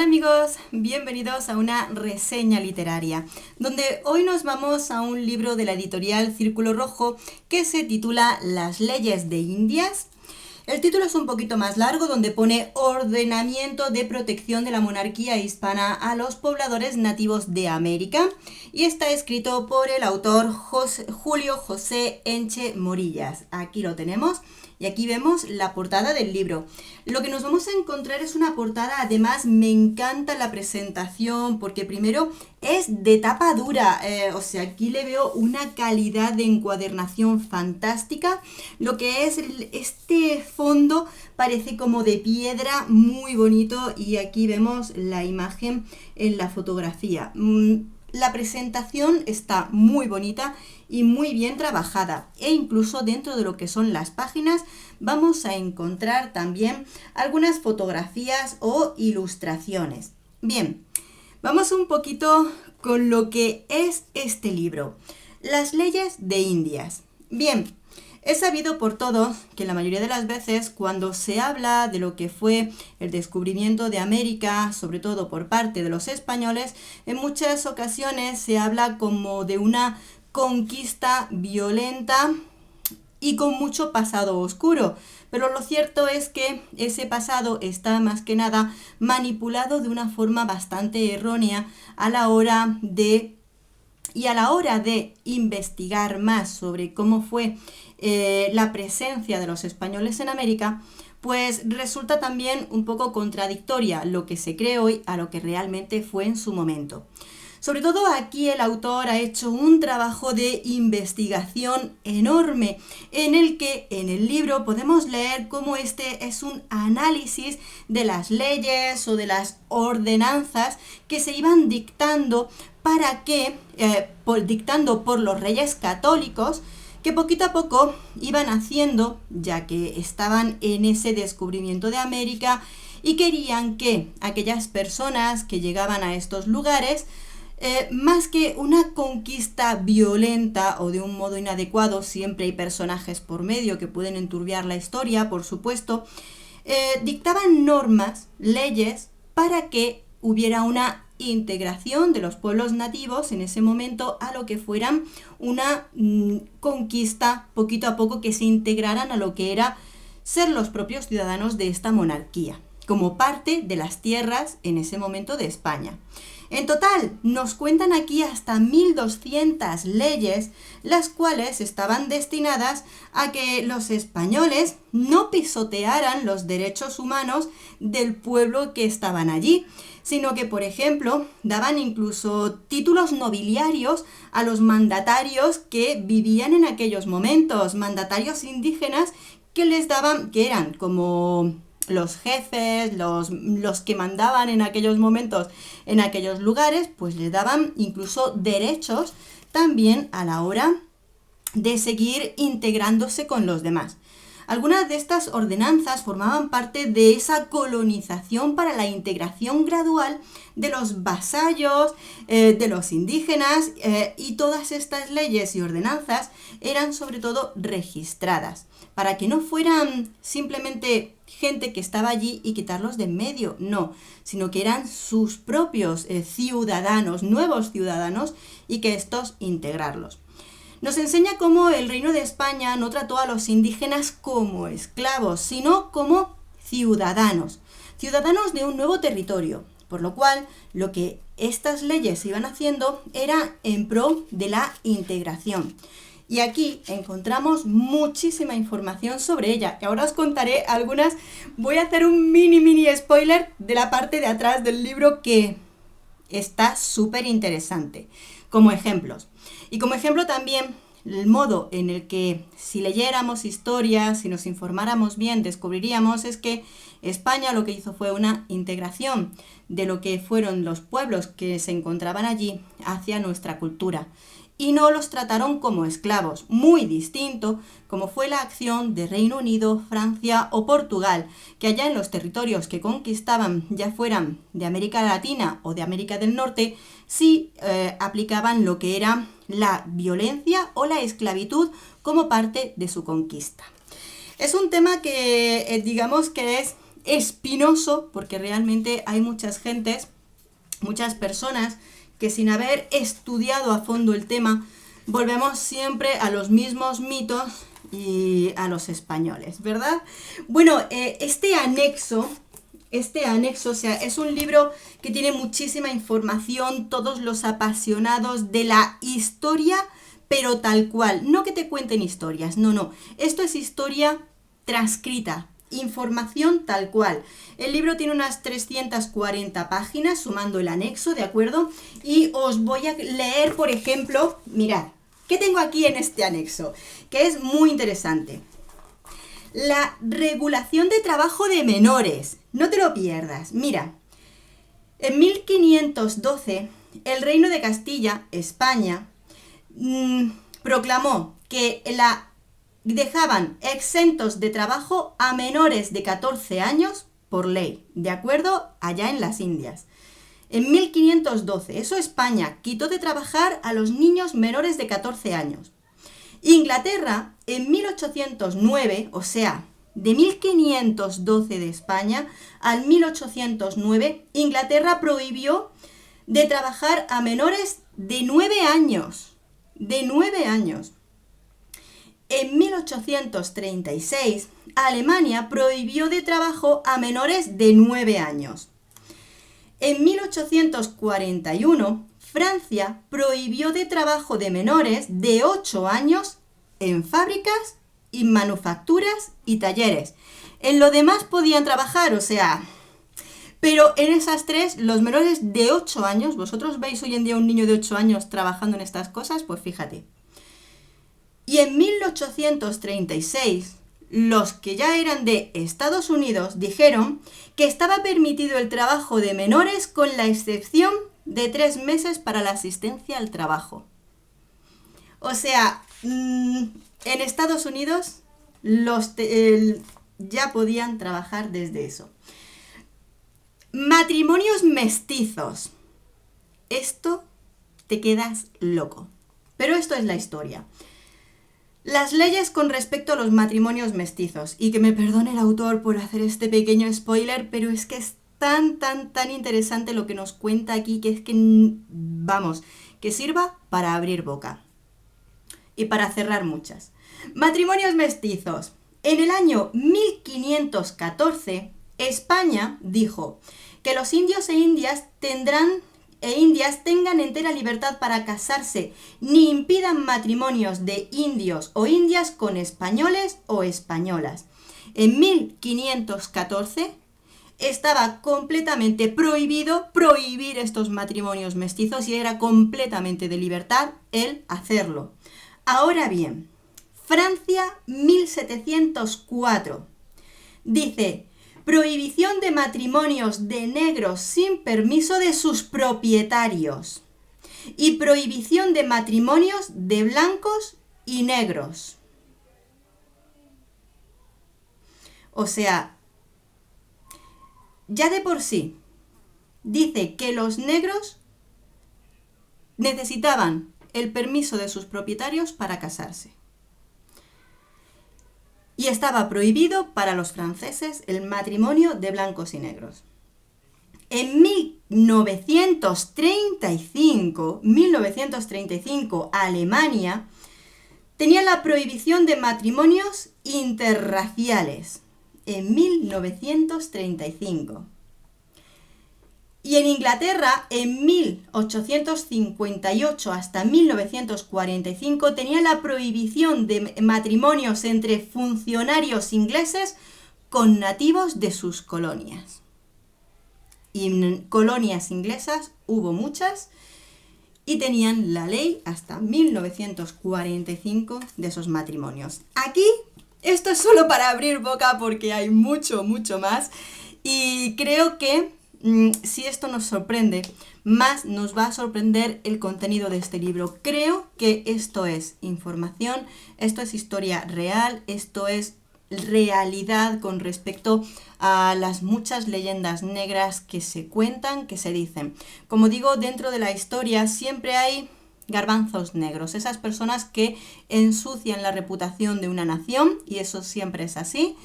Hola amigos, bienvenidos a una reseña literaria, donde hoy nos vamos a un libro de la editorial Círculo Rojo que se titula Las leyes de Indias. El título es un poquito más largo, donde pone Ordenamiento de protección de la monarquía hispana a los pobladores nativos de América, y está escrito por el autor Julio José Enche Morillas. Aquí lo tenemos. Y aquí vemos la portada del libro. Lo que nos vamos a encontrar es una portada, además me encanta la presentación, porque primero es de tapa dura, o sea, aquí le veo una calidad de encuadernación fantástica. Lo que es este fondo parece como de piedra, muy bonito, y aquí vemos la imagen en la fotografía. La presentación está muy bonita y muy bien trabajada, e incluso dentro de lo que son las páginas vamos a encontrar también algunas fotografías o ilustraciones. Bien, vamos un poquito con lo que es este libro, Las leyes de Indias. Bien, es sabido por todos que la mayoría de las veces cuando se habla de lo que fue el descubrimiento de América, sobre todo por parte de los españoles, en muchas ocasiones se habla como de una conquista violenta y con mucho pasado oscuro. Pero lo cierto es que ese pasado está más que nada manipulado de una forma bastante errónea a la hora de investigar más sobre cómo fue la presencia de los españoles en América, pues resulta también un poco contradictoria lo que se cree hoy a lo que realmente fue en su momento. Sobre todo aquí el autor ha hecho un trabajo de investigación enorme, en el que en el libro podemos leer cómo este es un análisis de las leyes o de las ordenanzas que se iban dictando dictando por los reyes católicos, que poquito a poco iban haciendo, ya que estaban en ese descubrimiento de América y querían que aquellas personas que llegaban a estos lugares, más que una conquista violenta o de un modo inadecuado, siempre hay personajes por medio que pueden enturbiar la historia, por supuesto, dictaban normas, leyes, para que hubiera una integración de los pueblos nativos en ese momento a lo que fueran una conquista poquito a poco, que se integraran a lo que era ser los propios ciudadanos de esta monarquía, como parte de las tierras en ese momento de España. En total, nos cuentan aquí hasta 1200 leyes, las cuales estaban destinadas a que los españoles no pisotearan los derechos humanos del pueblo que estaban allí, sino que, por ejemplo, daban incluso títulos nobiliarios a los mandatarios que vivían en aquellos momentos, mandatarios indígenas que les daban, que eran como los jefes, los que mandaban en aquellos momentos en aquellos lugares, pues les daban incluso derechos también a la hora de seguir integrándose con los demás. Algunas de estas ordenanzas formaban parte de esa colonización para la integración gradual de los vasallos, de los indígenas, y todas estas leyes y ordenanzas eran sobre todo registradas, para que no fueran simplemente gente que estaba allí y quitarlos de en medio, no, sino que eran sus propios ciudadanos, nuevos ciudadanos, y que estos integrarlos. Nos enseña cómo el Reino de España no trató a los indígenas como esclavos, sino como ciudadanos, ciudadanos de un nuevo territorio, por lo cual lo que estas leyes iban haciendo era en pro de la integración. Y aquí encontramos muchísima información sobre ella, y ahora os contaré algunas. Voy a hacer un mini spoiler de la parte de atrás del libro, que está súper interesante, como ejemplos. Y como ejemplo también el modo en el que, si leyéramos historias, si nos informáramos bien, descubriríamos es que España lo que hizo fue una integración de lo que fueron los pueblos que se encontraban allí hacia nuestra cultura, y no los trataron como esclavos, muy distinto como fue la acción de Reino Unido, Francia o Portugal, que allá en los territorios que conquistaban, ya fueran de América Latina o de América del Norte, sí aplicaban lo que era la violencia o la esclavitud como parte de su conquista. Es un tema que digamos que es espinoso, porque realmente hay muchas personas que sin haber estudiado a fondo el tema, volvemos siempre a los mismos mitos y a los españoles, ¿verdad? Bueno, este anexo, o sea, es un libro que tiene muchísima información, todos los apasionados de la historia, pero tal cual, no que te cuenten historias, no, esto es historia transcrita, información tal cual. El libro tiene unas 340 páginas, sumando el anexo, ¿de acuerdo? Y os voy a leer, por ejemplo, mirad, ¿qué tengo aquí en este anexo? Que es muy interesante. La regulación de trabajo de menores. No te lo pierdas. Mira, en 1512, el Reino de Castilla, España, proclamó que dejaban exentos de trabajo a menores de 14 años por ley, ¿de acuerdo? Allá en las Indias. En 1512, eso España quitó de trabajar a los niños menores de 14 años. Inglaterra, en 1809, o sea, de 1512 de España al 1809, Inglaterra prohibió de trabajar a menores de 9 años. De 9 años. En 1836, Alemania prohibió de trabajo a menores de 9 años. En 1841, Francia prohibió de trabajo de menores de 8 años en fábricas y manufacturas y talleres. En lo demás podían trabajar, o sea, pero en esas tres, los menores de 8 años, ¿vosotros veis hoy en día un niño de 8 años trabajando en estas cosas? Pues fíjate. Y en 1836, los que ya eran de Estados Unidos dijeron que estaba permitido el trabajo de menores con la excepción de 3 meses para la asistencia al trabajo. O sea, en Estados Unidos ya podían trabajar desde eso. Matrimonios mestizos. Esto te quedas loco. Pero esto es la historia. Las leyes con respecto a los matrimonios mestizos, y que me perdone el autor por hacer este pequeño spoiler, pero es que es tan interesante lo que nos cuenta aquí, que es que, vamos, que sirva para abrir boca y para cerrar muchas. Matrimonios mestizos. En el año 1514, España dijo que los indios e indias tengan entera libertad para casarse, ni impidan matrimonios de indios o indias con españoles o españolas. En 1514 estaba completamente prohibido prohibir estos matrimonios mestizos y era completamente de libertad el hacerlo. Ahora bien, Francia 1704 dice: prohibición de matrimonios de negros sin permiso de sus propietarios y prohibición de matrimonios de blancos y negros. O sea, ya de por sí dice que los negros necesitaban el permiso de sus propietarios para casarse. Y estaba prohibido para los franceses el matrimonio de blancos y negros. En 1935, Alemania tenía la prohibición de matrimonios interraciales. En 1935. Y en Inglaterra, en 1858 hasta 1945, tenía la prohibición de matrimonios entre funcionarios ingleses con nativos de sus colonias. Y en colonias inglesas hubo muchas y tenían la ley hasta 1945 de esos matrimonios. Aquí, esto es solo para abrir boca porque hay mucho más y creo que si esto nos sorprende, más nos va a sorprender el contenido de este libro. Creo que esto es información, esto es historia real, esto es realidad con respecto a las muchas leyendas negras que se cuentan, que se dicen. Como digo, dentro de la historia siempre hay garbanzos negros, esas personas que ensucian la reputación de una nación, y eso siempre es así.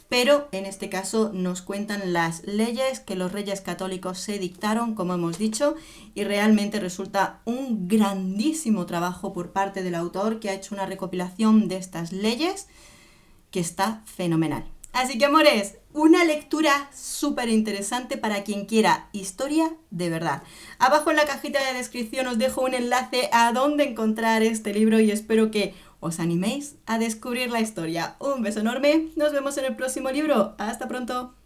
pero en este caso nos cuentan las leyes que los reyes católicos se dictaron, como hemos dicho, y realmente resulta un grandísimo trabajo por parte del autor, que ha hecho una recopilación de estas leyes que está fenomenal. Así que, amores, una lectura súper interesante para quien quiera historia de verdad. Abajo en la cajita de descripción os dejo un enlace a dónde encontrar este libro y espero que os animéis a descubrir la historia. Un beso enorme, nos vemos en el próximo libro. ¡Hasta pronto!